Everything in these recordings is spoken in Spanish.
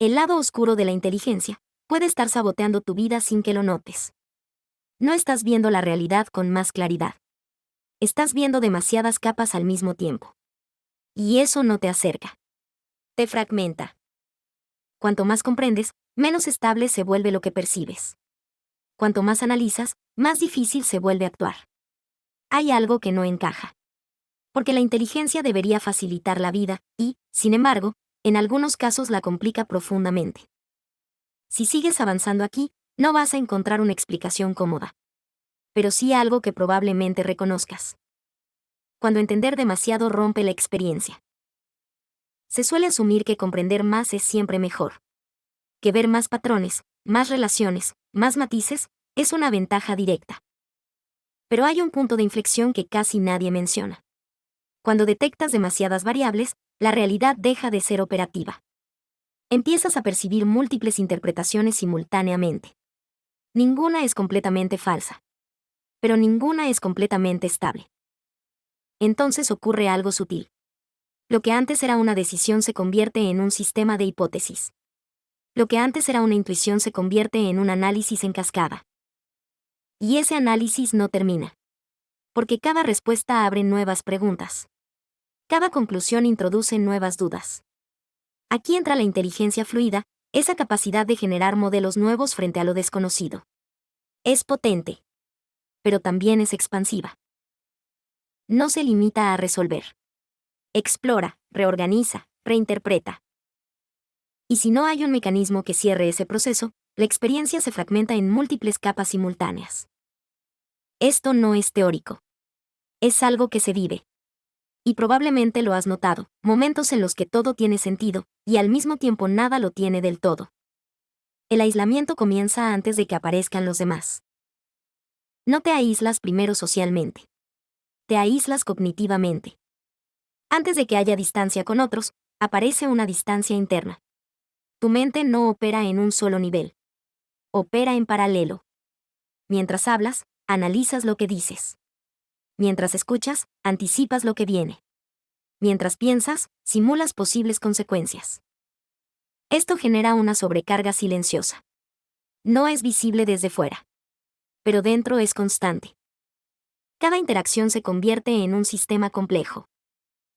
El lado oscuro de la inteligencia puede estar saboteando tu vida sin que lo notes. No estás viendo la realidad con más claridad. Estás viendo demasiadas capas al mismo tiempo. Y eso no te acerca. Te fragmenta. Cuanto más comprendes, menos estable se vuelve lo que percibes. Cuanto más analizas, más difícil se vuelve actuar. Hay algo que no encaja. Porque la inteligencia debería facilitar la vida y, sin embargo, en algunos casos la complica profundamente. Si sigues avanzando aquí, no vas a encontrar una explicación cómoda. Pero sí algo que probablemente reconozcas. Cuando entender demasiado rompe la experiencia. Se suele asumir que comprender más es siempre mejor. Que ver más patrones, más relaciones, más matices, es una ventaja directa. Pero hay un punto de inflexión que casi nadie menciona. Cuando detectas demasiadas variables, la realidad deja de ser operativa. Empiezas a percibir múltiples interpretaciones simultáneamente. Ninguna es completamente falsa. Pero ninguna es completamente estable. Entonces ocurre algo sutil. Lo que antes era una decisión se convierte en un sistema de hipótesis. Lo que antes era una intuición se convierte en un análisis en cascada. Y ese análisis no termina. Porque cada respuesta abre nuevas preguntas. Cada conclusión introduce nuevas dudas. Aquí entra la inteligencia fluida, esa capacidad de generar modelos nuevos frente a lo desconocido. Es potente. Pero también es expansiva. No se limita a resolver. Explora, reorganiza, reinterpreta. Y si no hay un mecanismo que cierre ese proceso, la experiencia se fragmenta en múltiples capas simultáneas. Esto no es teórico. Es algo que se vive. Y probablemente lo has notado, momentos en los que todo tiene sentido, y al mismo tiempo nada lo tiene del todo. El aislamiento comienza antes de que aparezcan los demás. No te aíslas primero socialmente. Te aíslas cognitivamente. Antes de que haya distancia con otros, aparece una distancia interna. Tu mente no opera en un solo nivel. Opera en paralelo. Mientras hablas, analizas lo que dices. Mientras escuchas, anticipas lo que viene. Mientras piensas, simulas posibles consecuencias. Esto genera una sobrecarga silenciosa. No es visible desde fuera. Pero dentro es constante. Cada interacción se convierte en un sistema complejo.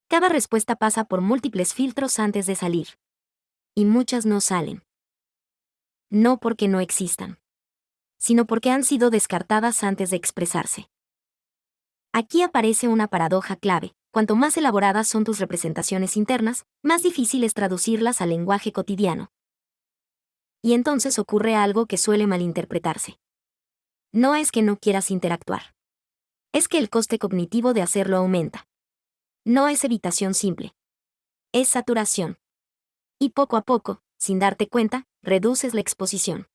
Cada respuesta pasa por múltiples filtros antes de salir. Y muchas no salen. No porque no existan, sino porque han sido descartadas antes de expresarse. Aquí aparece una paradoja clave. Cuanto más elaboradas son tus representaciones internas, más difícil es traducirlas al lenguaje cotidiano. Y entonces ocurre algo que suele malinterpretarse. No es que no quieras interactuar. Es que el coste cognitivo de hacerlo aumenta. No es evitación simple. Es saturación. Y poco a poco, sin darte cuenta, reduces la exposición.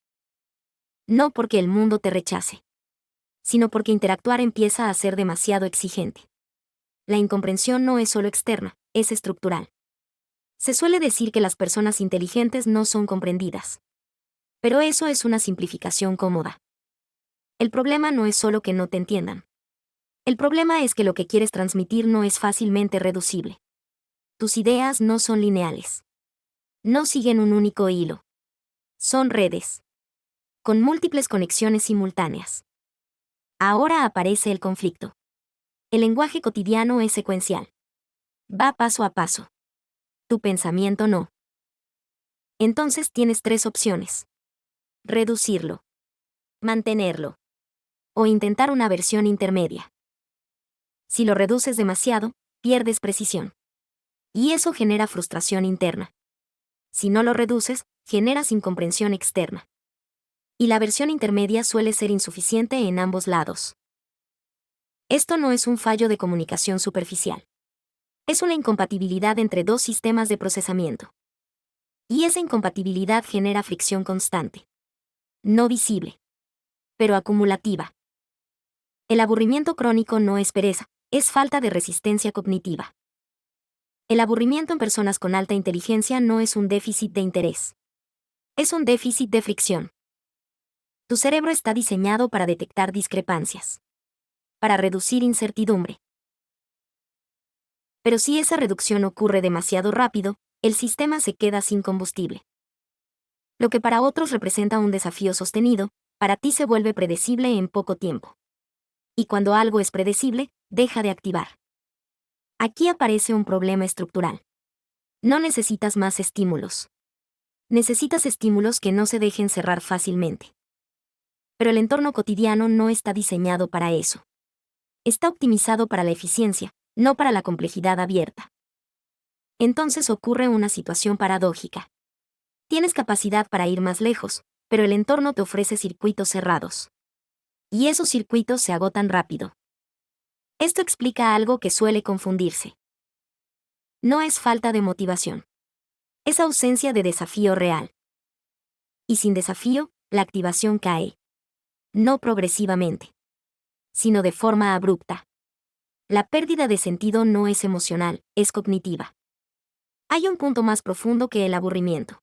No porque el mundo te rechace, sino porque interactuar empieza a ser demasiado exigente. La incomprensión no es solo externa, es estructural. Se suele decir que las personas inteligentes no son comprendidas. Pero eso es una simplificación cómoda. El problema no es solo que no te entiendan. El problema es que lo que quieres transmitir no es fácilmente reducible. Tus ideas no son lineales. No siguen un único hilo. Son redes. Con múltiples conexiones simultáneas. Ahora aparece el conflicto. El lenguaje cotidiano es secuencial. Va paso a paso. Tu pensamiento no. Entonces tienes tres opciones. Reducirlo. Mantenerlo. O intentar una versión intermedia. Si lo reduces demasiado, pierdes precisión. Y eso genera frustración interna. Si no lo reduces, generas incomprensión externa. Y la versión intermedia suele ser insuficiente en ambos lados. Esto no es un fallo de comunicación superficial. Es una incompatibilidad entre dos sistemas de procesamiento. Y esa incompatibilidad genera fricción constante. No visible, pero acumulativa. El aburrimiento crónico no es pereza, es falta de resistencia cognitiva. El aburrimiento en personas con alta inteligencia no es un déficit de interés. Es un déficit de fricción. Tu cerebro está diseñado para detectar discrepancias. Para reducir incertidumbre. Pero si esa reducción ocurre demasiado rápido, el sistema se queda sin combustible. Lo que para otros representa un desafío sostenido, para ti se vuelve predecible en poco tiempo. Y cuando algo es predecible, deja de activar. Aquí aparece un problema estructural. No necesitas más estímulos. Necesitas estímulos que no se dejen cerrar fácilmente. Pero el entorno cotidiano no está diseñado para eso. Está optimizado para la eficiencia, no para la complejidad abierta. Entonces ocurre una situación paradójica. Tienes capacidad para ir más lejos, pero el entorno te ofrece circuitos cerrados. Y esos circuitos se agotan rápido. Esto explica algo que suele confundirse. No es falta de motivación. Es ausencia de desafío real. Y sin desafío, la activación cae. No progresivamente, sino de forma abrupta. La pérdida de sentido no es emocional, es cognitiva. Hay un punto más profundo que el aburrimiento.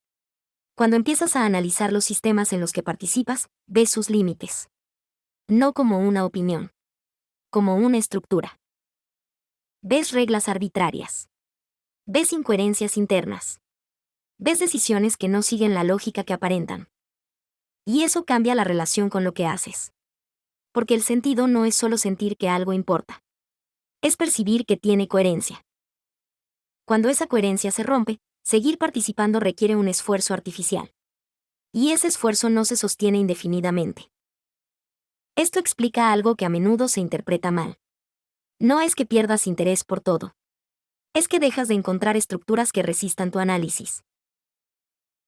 Cuando empiezas a analizar los sistemas en los que participas, ves sus límites. No como una opinión, como una estructura. Ves reglas arbitrarias. Ves incoherencias internas. Ves decisiones que no siguen la lógica que aparentan. Y eso cambia la relación con lo que haces. Porque el sentido no es solo sentir que algo importa. Es percibir que tiene coherencia. Cuando esa coherencia se rompe, seguir participando requiere un esfuerzo artificial. Y ese esfuerzo no se sostiene indefinidamente. Esto explica algo que a menudo se interpreta mal. No es que pierdas interés por todo. Es que dejas de encontrar estructuras que resistan tu análisis.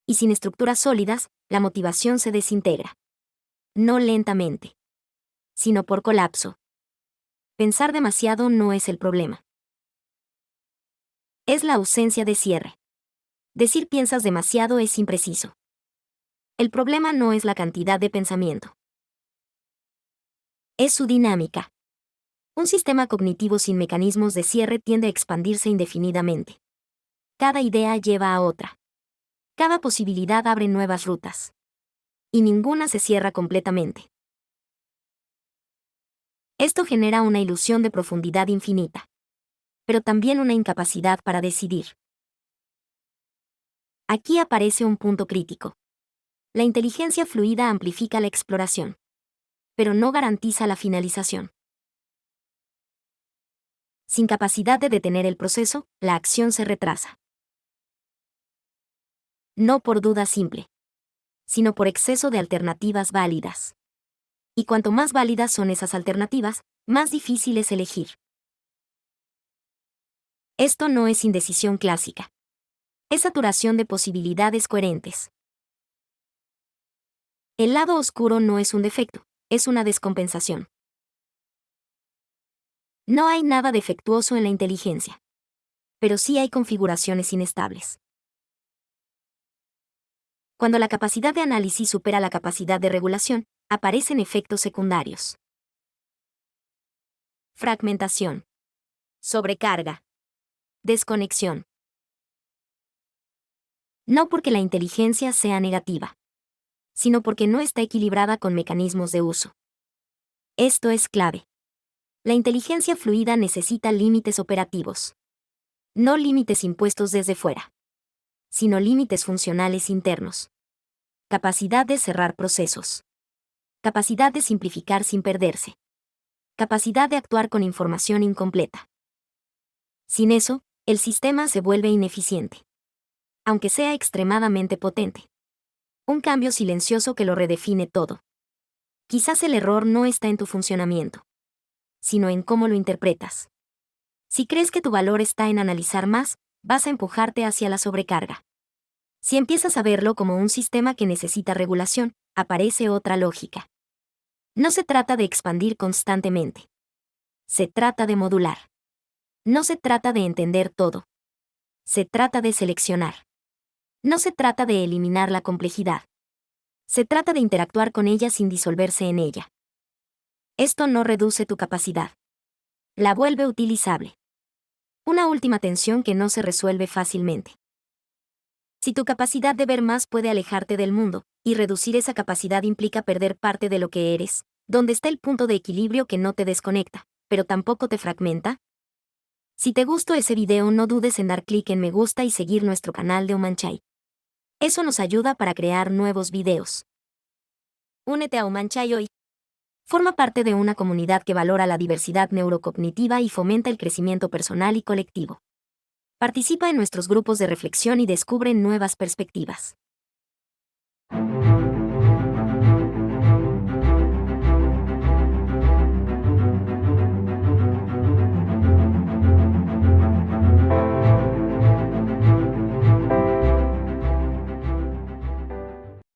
Y sin estructuras sólidas, la motivación se desintegra. No lentamente, sino por colapso. Pensar demasiado no es el problema. Es la ausencia de cierre. Decir piensas demasiado es impreciso. El problema no es la cantidad de pensamiento. Es su dinámica. Un sistema cognitivo sin mecanismos de cierre tiende a expandirse indefinidamente. Cada idea lleva a otra. Cada posibilidad abre nuevas rutas. Y ninguna se cierra completamente. Esto genera una ilusión de profundidad infinita. Pero también una incapacidad para decidir. Aquí aparece un punto crítico. La inteligencia fluida amplifica la exploración, pero no garantiza la finalización. Sin capacidad de detener el proceso, la acción se retrasa. No por duda simple, sino por exceso de alternativas válidas. Y cuanto más válidas son esas alternativas, más difícil es elegir. Esto no es indecisión clásica. Es saturación de posibilidades coherentes. El lado oscuro no es un defecto, es una descompensación. No hay nada defectuoso en la inteligencia. Pero sí hay configuraciones inestables. Cuando la capacidad de análisis supera la capacidad de regulación, aparecen efectos secundarios. Fragmentación. Sobrecarga. Desconexión. No porque la inteligencia sea negativa, sino porque no está equilibrada con mecanismos de uso. Esto es clave. La inteligencia fluida necesita límites operativos. No límites impuestos desde fuera, sino límites funcionales internos. Capacidad de cerrar procesos. Capacidad de simplificar sin perderse. Capacidad de actuar con información incompleta. Sin eso, el sistema se vuelve ineficiente. Aunque sea extremadamente potente. Un cambio silencioso que lo redefine todo. Quizás el error no está en tu funcionamiento, sino en cómo lo interpretas. Si crees que tu valor está en analizar más, vas a empujarte hacia la sobrecarga. Si empiezas a verlo como un sistema que necesita regulación, aparece otra lógica. No se trata de expandir constantemente. Se trata de modular. No se trata de entender todo. Se trata de seleccionar. No se trata de eliminar la complejidad. Se trata de interactuar con ella sin disolverse en ella. Esto no reduce tu capacidad. La vuelve utilizable. Una última tensión que no se resuelve fácilmente. Si tu capacidad de ver más puede alejarte del mundo, y reducir esa capacidad implica perder parte de lo que eres, ¿dónde está el punto de equilibrio que no te desconecta, pero tampoco te fragmenta? Si te gustó ese video no dudes en dar clic en me gusta y seguir nuestro canal de Umanchay. Eso nos ayuda para crear nuevos videos. Únete a Umanchay hoy. Forma parte de una comunidad que valora la diversidad neurocognitiva y fomenta el crecimiento personal y colectivo. Participa en nuestros grupos de reflexión y descubre nuevas perspectivas.